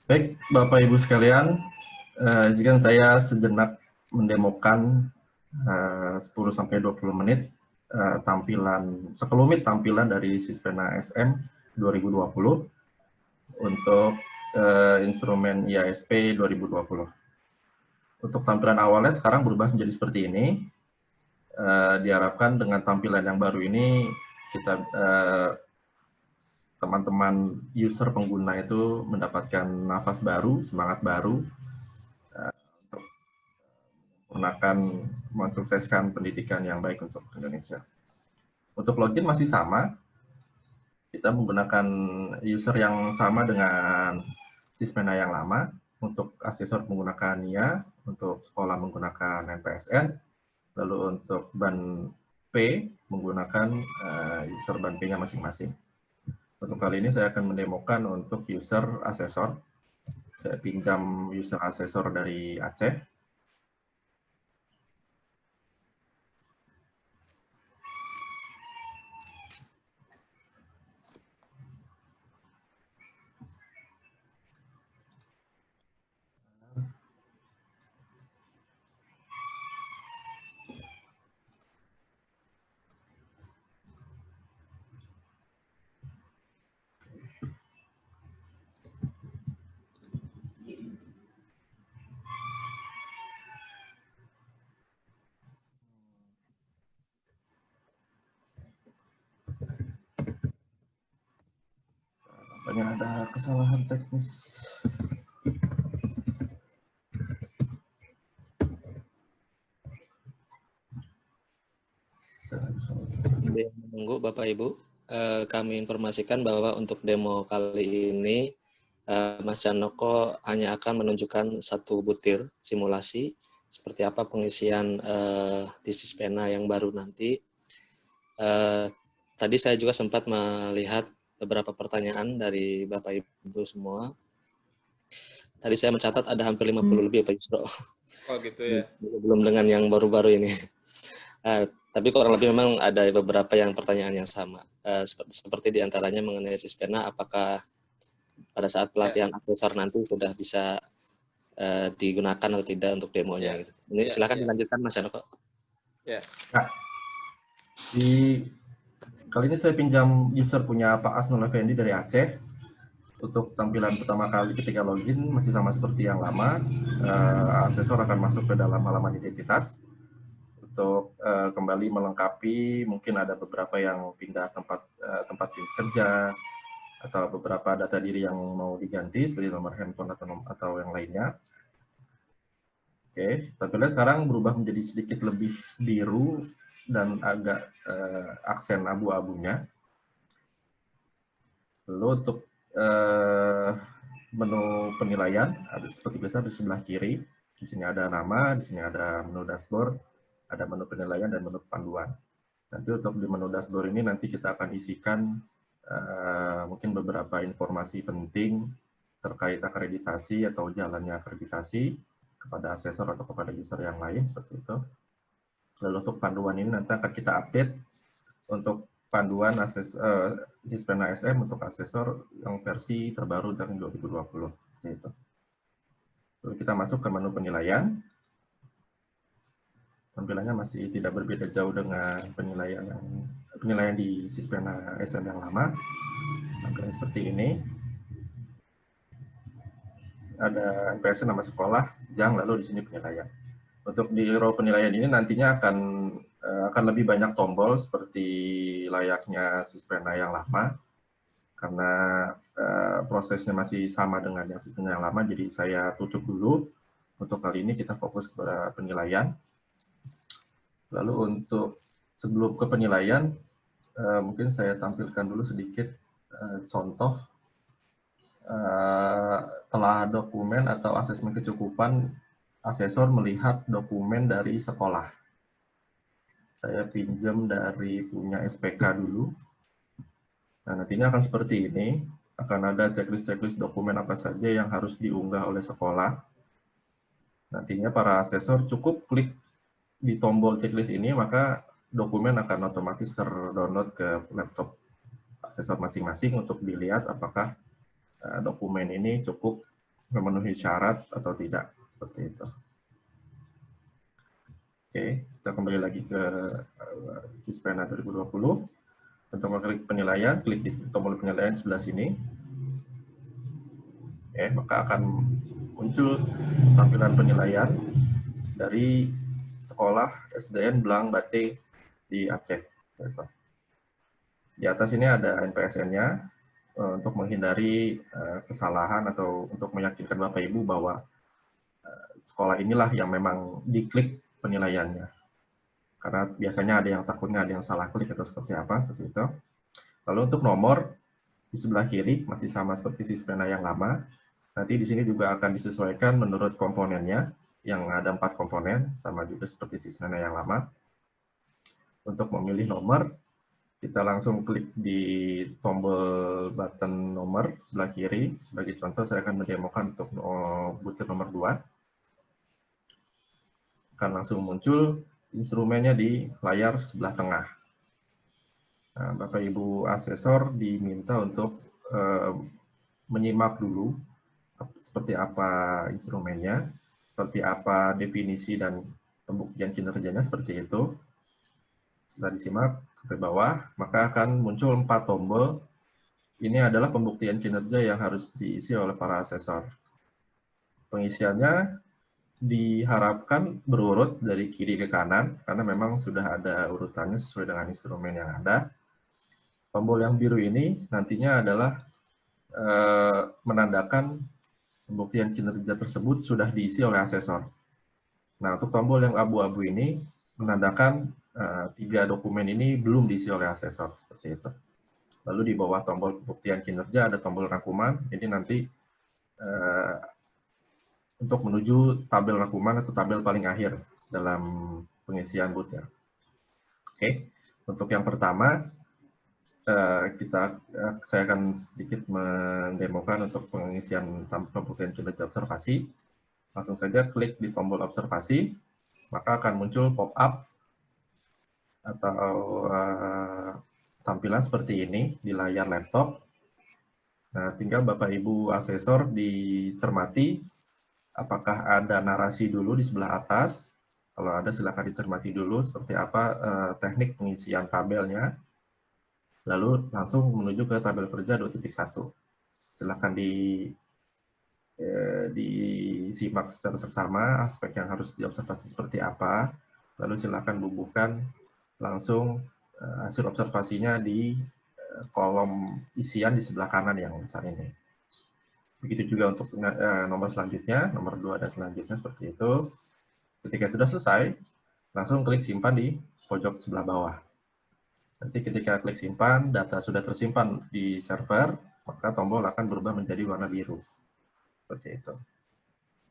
Baik, Bapak Ibu sekalian, izinkan saya sejenak mendemokan 10-20 menit sekelumit tampilan dari Sispena SM 2020 untuk instrumen IASP 2020. Untuk tampilan awalnya sekarang berubah menjadi seperti ini. Diharapkan dengan tampilan yang baru ini kita teman-teman user pengguna itu mendapatkan nafas baru, semangat baru untuk menyempurnakan mensukseskan pendidikan yang baik untuk Indonesia. Untuk login masih sama, kita menggunakan user yang sama dengan Sispena yang lama. Untuk asesor menggunakan NIA, untuk sekolah menggunakan NPSN, lalu untuk ban P menggunakan user ban P-nya masing-masing. Untuk kali ini saya akan mendemokan untuk user asesor. Saya pinjam user asesor dari Aceh. Tampaknya ada kesalahan teknis. Sambil menunggu Bapak Ibu, kami informasikan bahwa untuk demo kali ini Mas Canoko hanya akan menunjukkan satu butir simulasi seperti apa pengisian di Sispena yang baru nanti. Tadi saya juga sempat melihat beberapa pertanyaan dari Bapak Ibu semua. Tadi saya mencatat ada hampir 50 lebih Pak Yusro. Oh gitu ya. Belum dengan yang baru-baru ini. Tapi kurang lebih memang ada beberapa yang pertanyaan yang sama. Seperti diantaranya mengenai Sispena, apakah pada saat pelatihan asesor nanti sudah bisa digunakan atau tidak untuk demonya. Gitu. Ini silakan dilanjutkan Mas Janoko. Ya. Kali ini saya pinjam user punya Pak Asnul Effendi dari Aceh. Untuk tampilan pertama kali ketika login masih sama seperti yang lama. Asesor akan masuk ke dalam halaman identitas. Untuk kembali melengkapi, mungkin ada beberapa yang pindah tempat kerja atau beberapa data diri yang mau diganti seperti nomor handphone atau yang lainnya. Oke, tampilannya sekarang berubah menjadi sedikit lebih biru dan agak aksen abu-abunya. Lalu untuk menu penilaian, seperti biasa di sebelah kiri. Di sini ada nama, di sini ada menu dashboard, ada menu penilaian dan menu panduan. Nanti untuk di menu dashboard ini nanti kita akan isikan mungkin beberapa informasi penting terkait akreditasi atau jalannya akreditasi kepada asesor atau kepada user yang lain seperti itu. Lalu untuk panduan ini nanti akan kita update untuk panduan Sispena SM untuk asesor yang versi terbaru dari 2020. Gitu. Lalu kita masuk ke menu penilaian. Tampilannya masih tidak berbeda jauh dengan penilaian di Sispena SM yang lama. Tampilannya seperti ini. Ada NPS nama sekolah, jam, lalu di sini penilaian. Untuk di row penilaian ini nantinya akan lebih banyak tombol seperti layaknya Sispena yang lama, karena prosesnya masih sama dengan yang Sispena yang lama, jadi saya tutup dulu. Untuk kali ini kita fokus kepada penilaian. Lalu untuk sebelum ke penilaian, mungkin saya tampilkan dulu sedikit contoh telah dokumen atau asesmen kecukupan asesor melihat dokumen dari sekolah. Saya pinjam dari punya SPK dulu. Nah, nantinya akan seperti ini. Akan ada checklist-checklist dokumen apa saja yang harus diunggah oleh sekolah. Nantinya para asesor cukup klik di tombol checklist ini, maka dokumen akan otomatis terdownload ke laptop asesor masing-masing untuk dilihat apakah dokumen ini cukup memenuhi syarat atau tidak, seperti itu. Oke, kita kembali lagi ke Sispena 2020. Untuk mengklik penilaian, klik di tombol penilaian sebelah sini. Oke, maka akan muncul tampilan penilaian dari sekolah SDN Blang Bate di Aceh. Di atas ini ada NPSN-nya untuk menghindari kesalahan atau untuk meyakinkan Bapak Ibu bahwa sekolah inilah yang memang diklik penilaiannya. Karena biasanya ada yang takutnya ada yang salah klik atau seperti apa, seperti itu. Lalu untuk nomor di sebelah kiri masih sama seperti Sispena yang lama. Nanti di sini juga akan disesuaikan menurut komponennya, yang ada 4 komponen, sama juga seperti Sispena yang lama. Untuk memilih nomor, kita langsung klik di tombol button nomor sebelah kiri. Sebagai contoh, saya akan mendemokan untuk butir nomor 2. Akan langsung muncul instrumennya di layar sebelah tengah. Nah, Bapak Ibu asesor diminta untuk menyimak dulu seperti apa instrumennya, seperti apa definisi dan pembuktian kinerjanya, seperti itu. Setelah disimak ke bawah, maka akan muncul 4 tombol. Ini adalah pembuktian kinerja yang harus diisi oleh para asesor. Pengisiannya diharapkan berurut dari kiri ke kanan, karena memang sudah ada urutannya sesuai dengan instrumen yang ada. Tombol yang biru ini nantinya adalah menandakan pembuktian kinerja tersebut sudah diisi oleh asesor. Nah, untuk tombol yang abu-abu ini menandakan 3 dokumen ini belum diisi oleh asesor, seperti itu. Lalu di bawah tombol pembuktian kinerja ada tombol rangkuman. Ini nanti untuk menuju tabel rangkuman atau tabel paling akhir dalam pengisian butir. Oke, untuk yang pertama saya akan sedikit mendemokan untuk pengisian pembuktian kinerja observasi. Langsung saja klik di tombol observasi, maka akan muncul pop-up atau tampilan seperti ini di layar laptop. Nah, tinggal Bapak Ibu asesor dicermati apakah ada narasi dulu di sebelah atas. Kalau ada, silakan dicermati dulu seperti apa teknik pengisian tabelnya. Lalu langsung menuju ke tabel kerja 2.1. Silakan disimak secara seksama aspek yang harus diobservasi seperti apa. Lalu silakan bubuhkan langsung hasil observasinya di kolom isian di sebelah kanan yang besar ini. Begitu juga untuk nomor selanjutnya, nomor 2 dan selanjutnya seperti itu. Ketika sudah selesai, langsung klik simpan di pojok sebelah bawah. Nanti ketika klik simpan, data sudah tersimpan di server, maka tombol akan berubah menjadi warna biru. Seperti itu.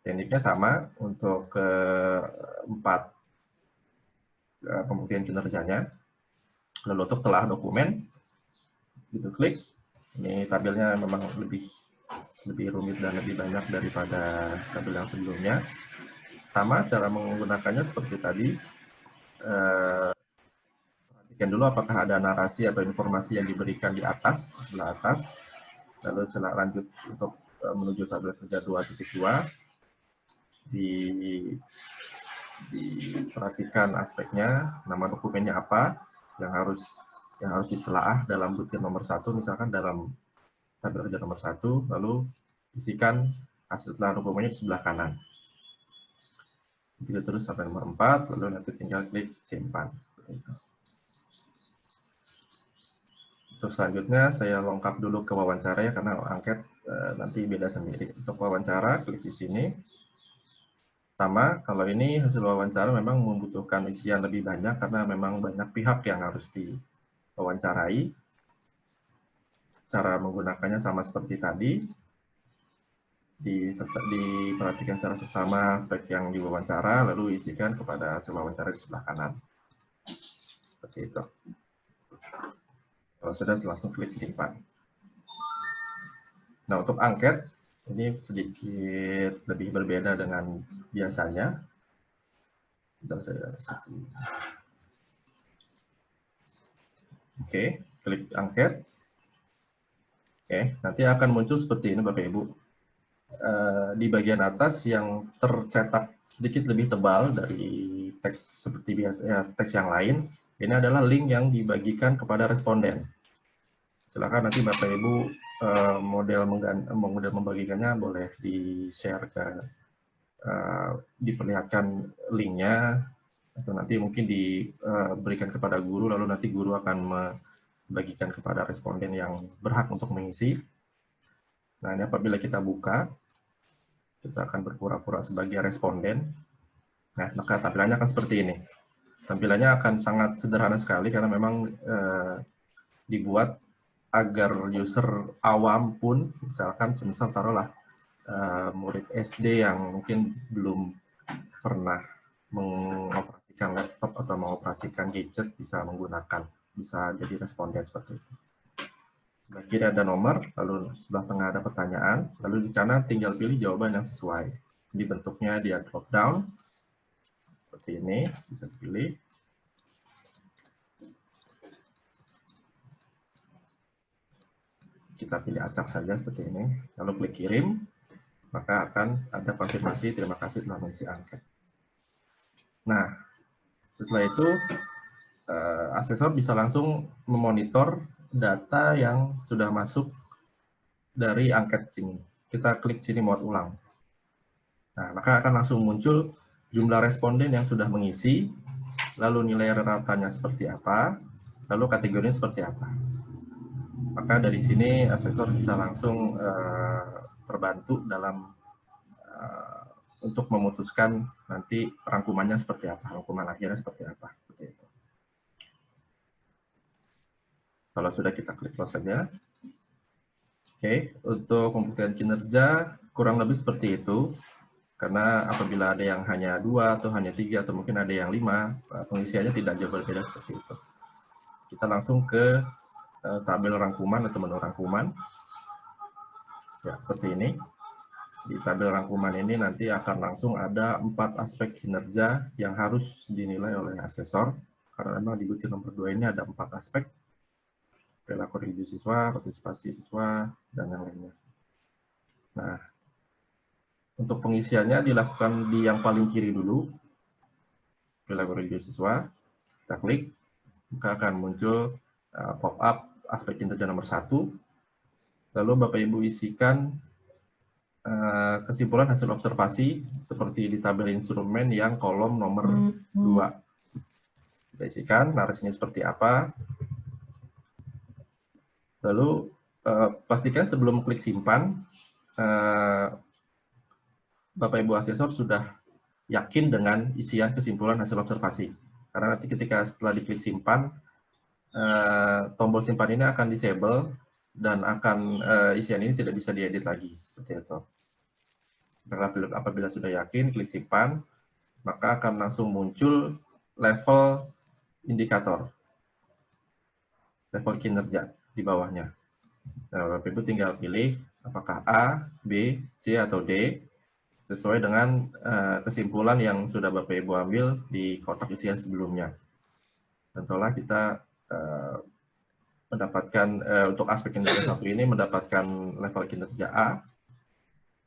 Tekniknya sama untuk keempat pembuktian kinerjanya. Lalu untuk telah dokumen, gitu klik. Ini tabelnya memang lebih rumit dan lebih banyak daripada tabel yang sebelumnya. Sama cara menggunakannya seperti tadi. Perhatikan dulu apakah ada narasi atau informasi yang diberikan di atas, sebelah atas. Lalu setelah lanjut untuk menuju tabel kerja 2.2. Diperhatikan aspeknya, nama dokumennya apa yang harus ditelaah dalam butir nomor 1, misalkan dalam tabel kerja nomor 1, lalu isikan hasil telah dokumennya di sebelah kanan. Begitu terus sampai nomor 4, lalu nanti tinggal klik simpan. Untuk selanjutnya saya lengkap dulu ke wawancara ya, karena angket nanti beda sendiri. Untuk wawancara, klik di sini. Sama, kalau ini hasil wawancara memang membutuhkan isian lebih banyak karena memang banyak pihak yang harus diwawancarai. Cara menggunakannya sama seperti tadi. Diperhatikan secara seksama aspek yang diwawancara, lalu isikan kepada hasil wawancara di sebelah kanan. Seperti itu. Kalau sudah, langsung klik simpan. Nah, untuk angket, ini sedikit lebih berbeda dengan biasanya. Oke, klik angket. Oke, nanti akan muncul seperti ini Bapak Ibu. Di bagian atas yang tercetak sedikit lebih tebal dari teks seperti biasa teks yang lain, ini adalah link yang dibagikan kepada responden. Silakan nanti Bapak Ibu model membagikannya boleh di-share ke diperlihatkan linknya, atau nanti mungkin diberikan kepada guru, lalu nanti guru akan membagikan kepada responden yang berhak untuk mengisi. Nah, ini apabila kita buka, kita akan berpura-pura sebagai responden. Nah, maka tampilannya akan seperti ini. Tampilannya akan sangat sederhana sekali karena memang dibuat agar user awam pun, misalkan semisal taruhlah murid SD yang mungkin belum pernah mengoperasikan laptop atau mengoperasikan gadget, bisa menggunakan, bisa jadi responden seperti itu. Sebelah kiri ada nomor, lalu sebelah tengah ada pertanyaan, lalu di kanan tinggal pilih jawaban yang sesuai. Di bentuknya dia drop down, seperti ini, bisa pilih. Kita pilih acak saja seperti ini, lalu klik kirim, maka akan ada konfirmasi, terima kasih telah mengisi angket. Nah, setelah itu, asesor bisa langsung memonitor data yang sudah masuk dari angket sini. Kita klik sini muat ulang. Nah, maka akan langsung muncul jumlah responden yang sudah mengisi, lalu nilai ratanya seperti apa, lalu kategorinya seperti apa. Maka dari sini asesor bisa langsung terbantu dalam untuk memutuskan nanti rangkumannya seperti apa, rangkuman akhirnya seperti apa. Seperti itu. Kalau sudah, kita klik close saja. Oke, untuk pembuktian kinerja kurang lebih seperti itu. Karena apabila ada yang hanya 2 atau hanya 3 atau mungkin ada yang 5, pengisiannya tidak jauh berbeda seperti itu. Kita langsung ke tabel rangkuman atau menu rangkuman. Ya, seperti ini. Di tabel rangkuman ini nanti akan langsung ada 4 aspek kinerja yang harus dinilai oleh asesor. Karena memang di butir nomor 2 ini ada 4 aspek. Perilaku individu siswa, partisipasi siswa, dan yang lainnya. Nah, untuk pengisiannya dilakukan di yang paling kiri dulu. Perilaku individu siswa. Kita klik, maka akan muncul pop-up aspek kinerja nomor 1. Lalu Bapak Ibu isikan kesimpulan hasil observasi seperti di tabel instrumen yang kolom nomor 2. Kita isikan narasinya seperti apa. Lalu pastikan sebelum klik simpan, Bapak Ibu asesor sudah yakin dengan isian kesimpulan hasil observasi. Karena nanti ketika setelah diklik simpan, tombol simpan ini akan disable dan akan isian ini tidak bisa diedit lagi. Seperti itu. Apabila sudah yakin, klik simpan, maka akan langsung muncul level indikator, level kinerja di bawahnya. Nah, Bapak Ibu tinggal pilih apakah A, B, C, atau D, sesuai dengan kesimpulan yang sudah Bapak Ibu ambil di kotak isian sebelumnya. Tentulah kita mendapatkan, untuk aspek kinerja 1 ini mendapatkan level kinerja A.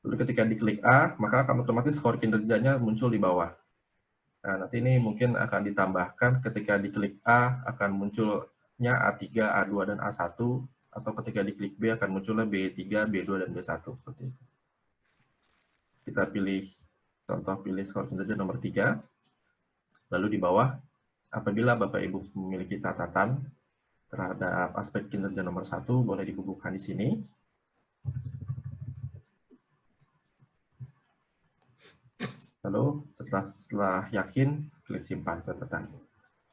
Lalu ketika diklik A, maka akan otomatis skor kinerjanya muncul di bawah. Nah, nanti ini mungkin akan ditambahkan ketika diklik A akan munculnya A3, A2, dan A1, atau ketika diklik B akan munculnya B3, B2, dan B1. Seperti itu. Kita pilih, contoh pilih skor kinerja nomor 3. Lalu di bawah, apabila Bapak Ibu memiliki catatan terhadap aspek kinerja nomor 1, boleh dibubuhkan di sini. Lalu setelah yakin, klik simpan catatan.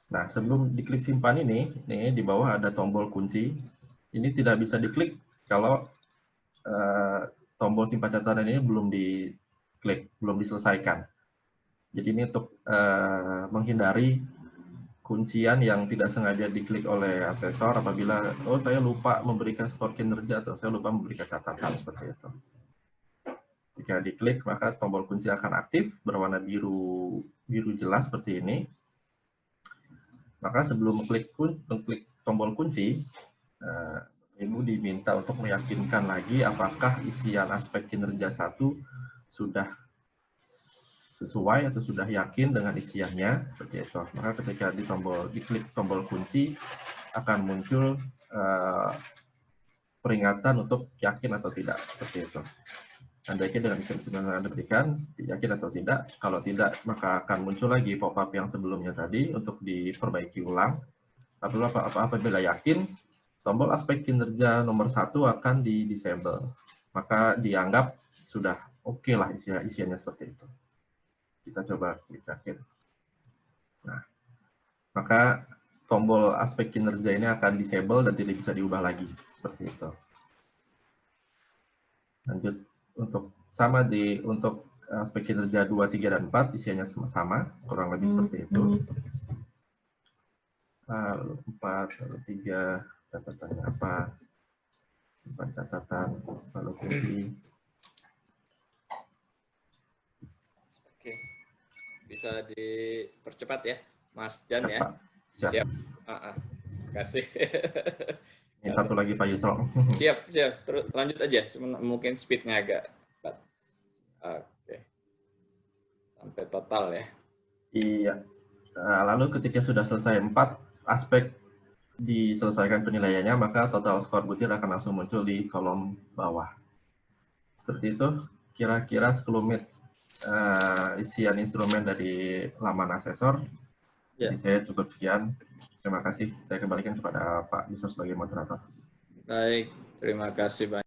Nah, sebelum diklik simpan ini di bawah ada tombol kunci. Ini tidak bisa diklik kalau tombol simpan catatan ini belum diklik, belum diselesaikan. Jadi ini untuk menghindari kuncian yang tidak sengaja diklik oleh asesor apabila, oh saya lupa memberikan skor kinerja atau saya lupa memberikan catatan seperti itu. Jika diklik, maka tombol kunci akan aktif berwarna biru jelas seperti ini. Maka sebelum mengklik tombol kunci, Ibu diminta untuk meyakinkan lagi apakah isian aspek kinerja 1 sudah sesuai atau sudah yakin dengan isiannya, seperti itu. Maka ketika diklik tombol kunci akan muncul peringatan untuk yakin atau tidak, seperti itu. Anda yakin dengan isian yang Anda berikan, yakin atau tidak. Kalau tidak, maka akan muncul lagi pop-up yang sebelumnya tadi untuk diperbaiki ulang. Apabila yakin, tombol aspek kinerja nomor 1 akan di-disable. Maka dianggap sudah oke lah isiannya seperti itu. Kita coba klik yakin. Nah, maka tombol aspek kinerja ini akan disable dan tidak bisa diubah lagi. Seperti itu. Lanjut untuk untuk aspek kinerja 2, 3, dan 4 isiannya sama, kurang lebih seperti itu. Lalu 4, lalu 3, catatannya apa? 4 catatan, lalu kunci. Oke, bisa dipercepat ya, Mas Jan ya. Siap. Terima kasih. Ini satu lagi Pak Yusro. Siap. Terus lanjut aja, cuma mungkin speednya agak cepat. Oke. Sampai total ya. Iya. Lalu ketika sudah selesai 4 aspek diselesaikan penilaiannya, maka total skor butir akan langsung muncul di kolom bawah. Seperti itu, kira-kira 10 menit isian instrumen dari laman asesor. Jadi saya cukup sekian. Terima kasih. Saya kembalikan kepada Pak Yusuf sebagai moderator. Baik, terima kasih banyak.